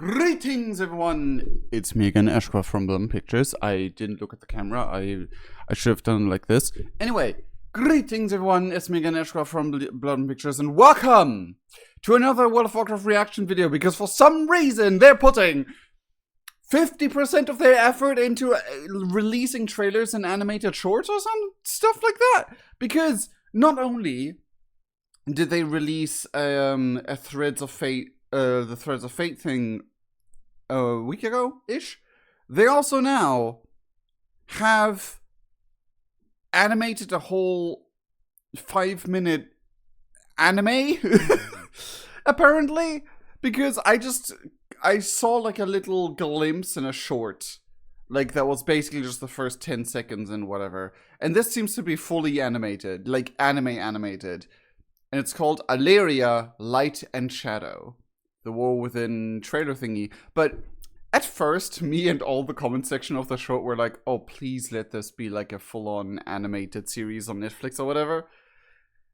Greetings, everyone! It's me again, Ashcroft from Bloodmoon Pictures. I didn't look at the camera. I should have done it like this. Anyway, greetings, everyone! It's me again, Ashcroft from Bloodmoon Pictures, and welcome to another World of Warcraft reaction video, because for some reason they're putting 50% of their effort into releasing trailers and animated shorts or some stuff like that. Because not only did they release the Threads of Fate thing a week ago-ish, they also now have animated a whole 5-minute anime, apparently, because I saw like a little glimpse in a short, like that was basically just the first 10 seconds and whatever, and this seems to be fully animated, like anime animated, and it's called Aleria, Light and Shadow. The War Within trailer thingy. But at first, me and all the comment section of the short were like, oh, please let this be like a full-on animated series on Netflix or whatever.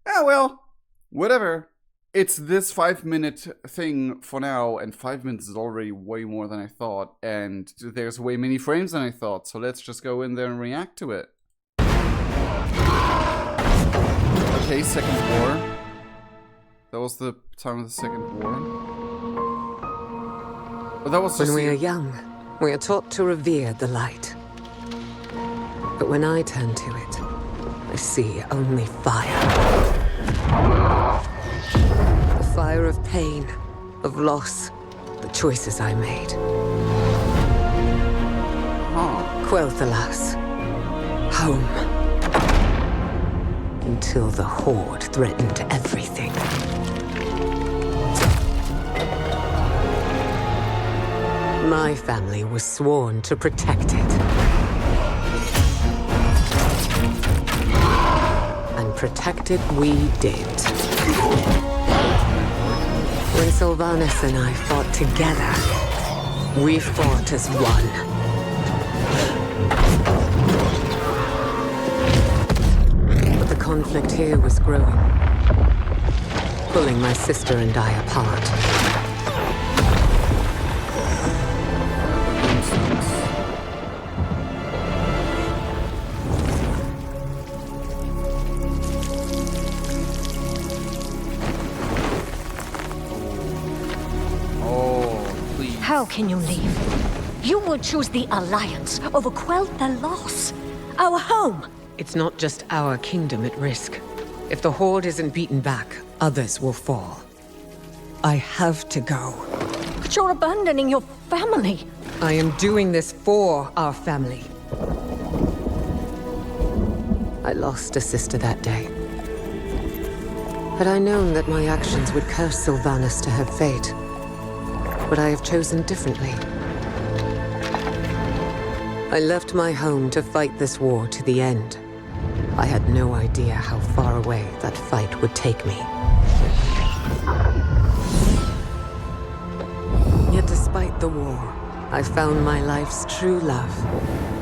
Ah, well, whatever. It's this 5-minute thing for now, and 5 minutes is already way more than I thought, and there's way many frames than I thought, so let's just go in there and react to it. Okay, Second War. That was the time of the Second War. That was when we are young, we are taught to revere the light. But when I turn to it, I see only fire. The fire of pain, of loss, the choices I made. Quel'Thalas, home. Until the Horde threatened everything. My family was sworn to protect it. And protect it we did. When Sylvanas and I fought together, we fought as one. But the conflict here was growing, pulling my sister and I apart. How can you leave? You would choose the Alliance over Quel'Thalas, our home. It's not just our kingdom at risk. If the Horde isn't beaten back, others will fall. I have to go. But you're abandoning your family. I am doing this for our family. I lost a sister that day. Had I known that my actions would curse Sylvanas to her fate, but I have chosen differently. I left my home to fight this war to the end. I had no idea how far away that fight would take me. Yet despite the war, I found my life's true love,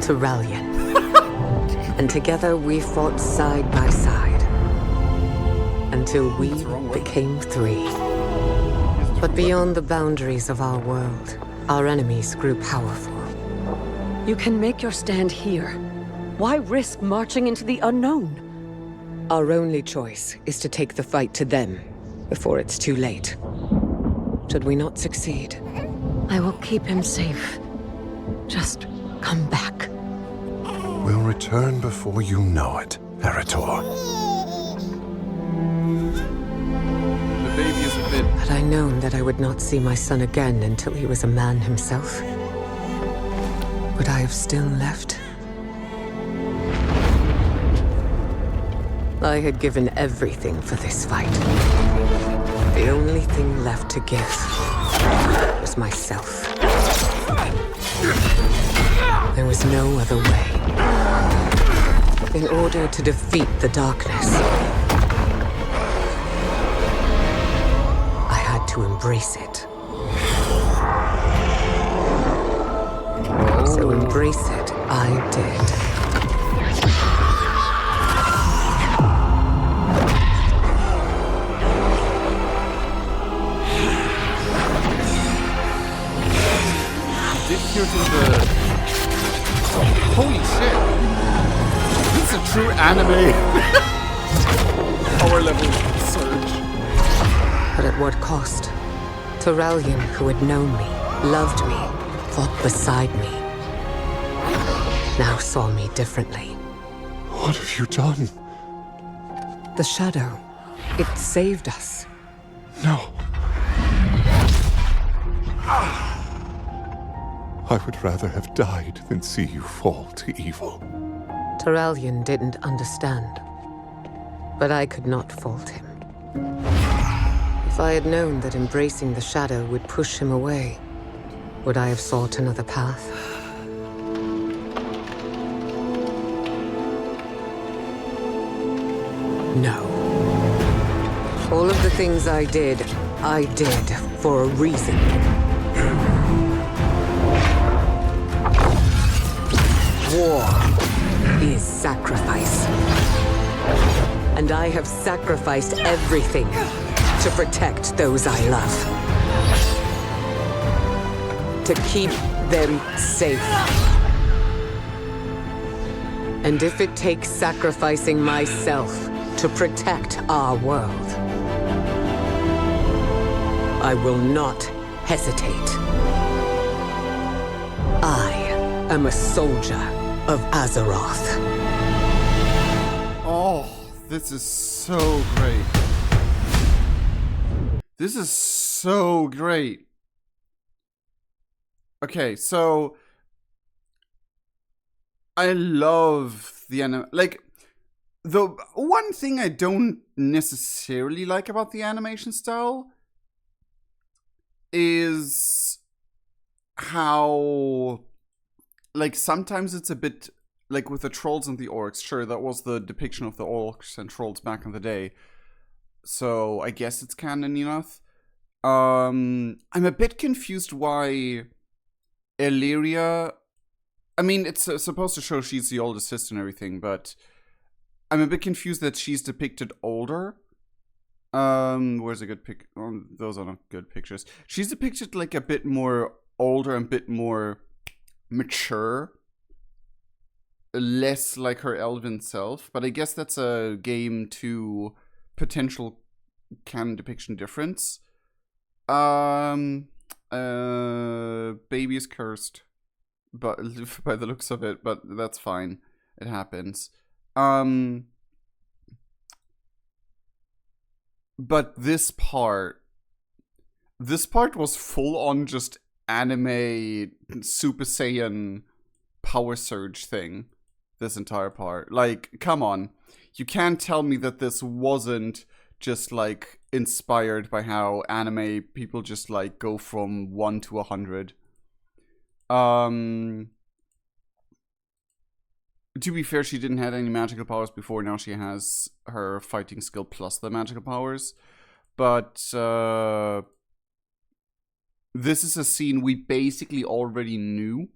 Tyrallion. And together we fought side by side, until we became three. But beyond the boundaries of our world, our enemies grew powerful. You can make your stand here. Why risk marching into the unknown? Our only choice is to take the fight to them before it's too late. Should we not succeed, I will keep him safe. Just come back. We'll return before you know it, Eritor. Had I known that I would not see my son again until he was a man himself, would I have still left? I had given everything for this fight. The only thing left to give was myself. There was no other way. In order to defeat the darkness, to embrace it. So embrace it, I did. did hear through the... Holy shit! This is a true anime power level surge. But at what cost? Terralion, who had known me, loved me, fought beside me, now saw me differently. What have you done? The shadow, it saved us. No. I would rather have died than see you fall to evil. Terralion didn't understand, but I could not fault him. If I had known that embracing the shadow would push him away, would I have sought another path? No. All of the things I did for a reason. War is sacrifice. And I have sacrificed everything to protect those I love. To keep them safe. And if it takes sacrificing myself to protect our world, I will not hesitate. I am a soldier of Azeroth. Oh, this is so great. This is so great. Okay, so I love the anime. Like, the one thing I don't necessarily like about the animation style is how, like, sometimes it's a bit like with the trolls and the orcs. Sure, that was the depiction of the orcs and trolls back in the day, so I guess it's canon enough. I'm a bit confused why Aleria, I mean, it's supposed to show she's the oldest sister and everything, but I'm a bit confused that she's depicted older. Where's a good pic? Oh, those are not good pictures. She's depicted like a bit more older and a bit more mature. Less like her elven self. But I guess that's a game to potential canon depiction difference. Baby is cursed. But by the looks of it, but that's fine. It happens. But this part was full on just anime Super Saiyan power surge thing. This entire part. Like, come on. You can't tell me that this wasn't just like inspired by how anime people just like go from 1 to 100. To be fair, she didn't have any magical powers before. Now she has her fighting skill plus the magical powers. But this is a scene we basically already knew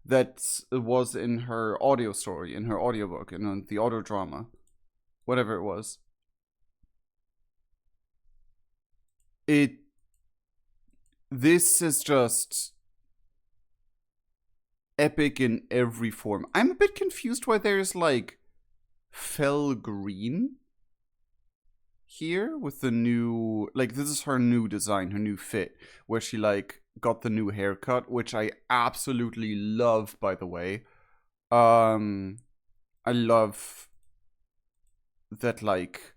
that was in her audio story, in her audiobook, in the audio drama. Whatever it was. This is just epic in every form. I'm a bit confused why there's like fell green here with the new, like, this is her new design, her new fit, where she like got the new haircut, which I absolutely love, by the way. I love that, like,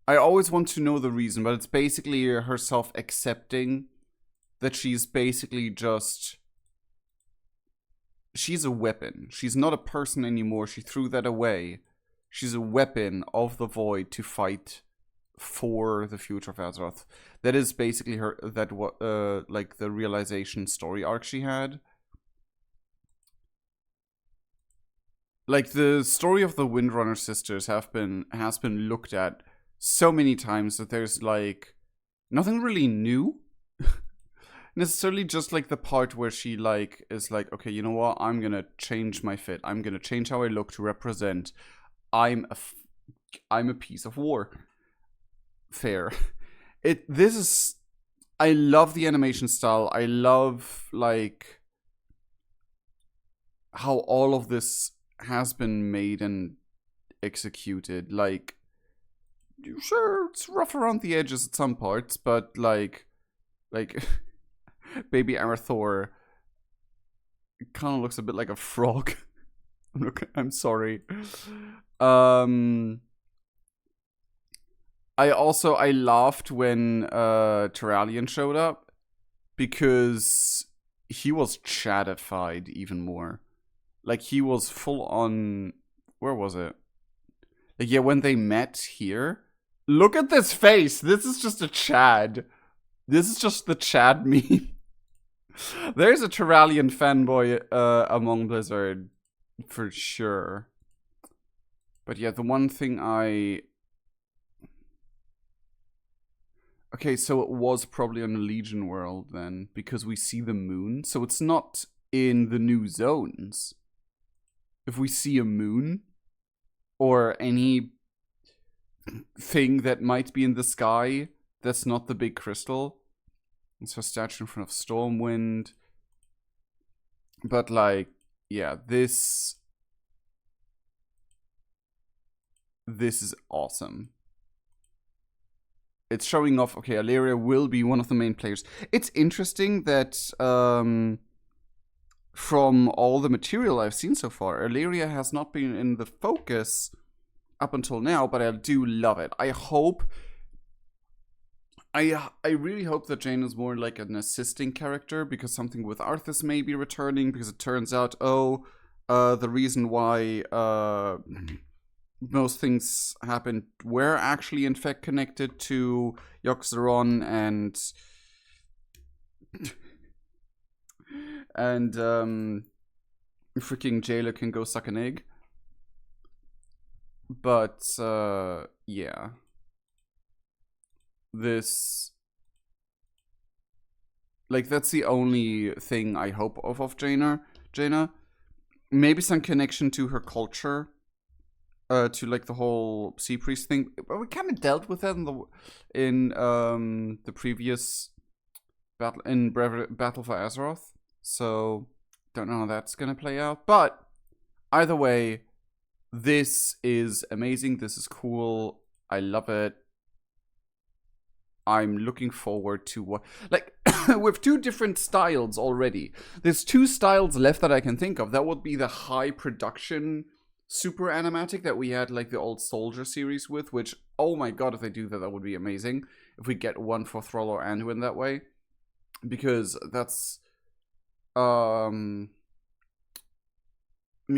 I always want to know the reason, but it's basically herself accepting that she's basically just, she's a weapon. She's not a person anymore. She threw that away. She's a weapon of the void to fight for the future of Azeroth. That is basically her, like the realization story arc she had. Like, the story of the Windrunner sisters has been looked at so many times that there's like nothing really new. Necessarily, just like the part where she like is like, okay, you know what, I'm gonna change my fit, I'm gonna change how I look to represent I'm a piece of war. Fair. I love the animation style. I love, like, how all of this has been made and executed. Like, sure, it's rough around the edges at some parts, but like baby Arathor kind of looks a bit like a frog. Look, I'm sorry. I laughed when Terralion showed up because he was chadified even more. Like, he was full on. Where was it? Like, yeah, when they met here. Look at this face. This is just a Chad. This is just the Chad meme. There's a Terralion fanboy among Blizzard for sure. But yeah, the one thing okay, so it was probably on the Legion world then, because we see the moon. So it's not in the new zones. If we see a moon or any thing that might be in the sky that's not the big crystal. It's a statue in front of Stormwind. But like, yeah, this is awesome. It's showing off, okay, Aleria will be one of the main players. It's interesting that from all the material I've seen so far, Aleria has not been in the focus up until now, but I do love it. I really hope that Jane is more like an assisting character, because something with Arthas may be returning, because it turns out, the reason why most things happened were actually in fact connected to Yogg-Saron and freaking Jailer can go suck an egg. But yeah. This, like, that's the only thing I hope of Jaina. Maybe some connection to her culture, to like the whole Sea Priest thing. But we kind of dealt with that in the previous battle Battle for Azeroth. So don't know how that's gonna play out. But either way, this is amazing. This is cool. I love it. I'm looking forward to what, like, with 2 different styles already. There's 2 styles left that I can think of. That would be the high production super animatic that we had like the old Soldier series with, which, oh my god, if they do that, that would be amazing. If we get one for Thrall or Anduin that way. Because that's, we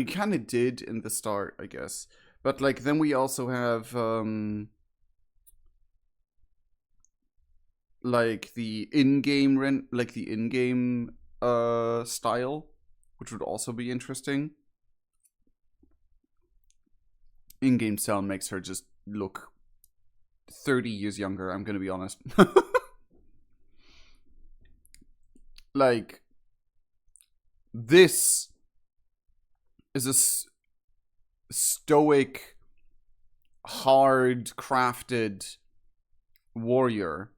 kind of did in the start, I guess. But like, then we also have, like the in-game style, which would also be interesting. In-game style makes her just look 30 years younger, I'm gonna be honest. Like, this is a stoic, hard-crafted warrior.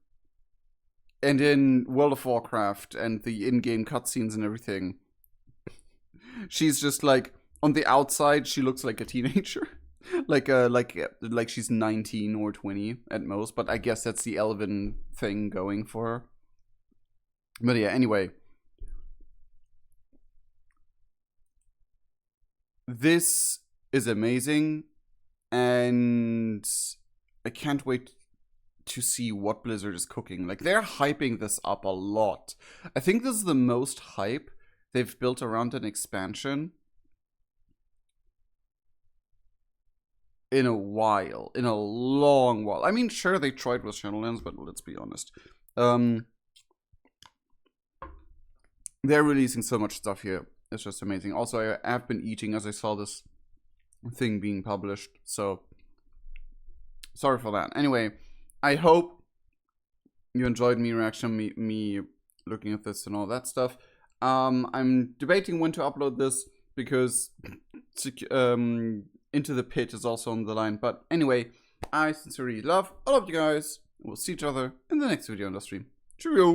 And in World of Warcraft and the in-game cutscenes and everything, she's just like, on the outside, she looks like a teenager. like she's 19 or 20 at most, but I guess that's the elven thing going for her. But yeah, anyway. This is amazing, and I can't wait to see what Blizzard is cooking. Like, they're hyping this up a lot. I think this is the most hype they've built around an expansion in a while. In a long while. I mean, sure, they tried with Shadowlands, but let's be honest. They're releasing so much stuff here. It's just amazing. Also, I have been eating as I saw this thing being published, so sorry for that. Anyway, I hope you enjoyed me looking at this and all that stuff. I'm debating when to upload this because Into the Pit is also on the line. But anyway, I sincerely love all of you guys. We'll see each other in the next video on the stream. Cheerio!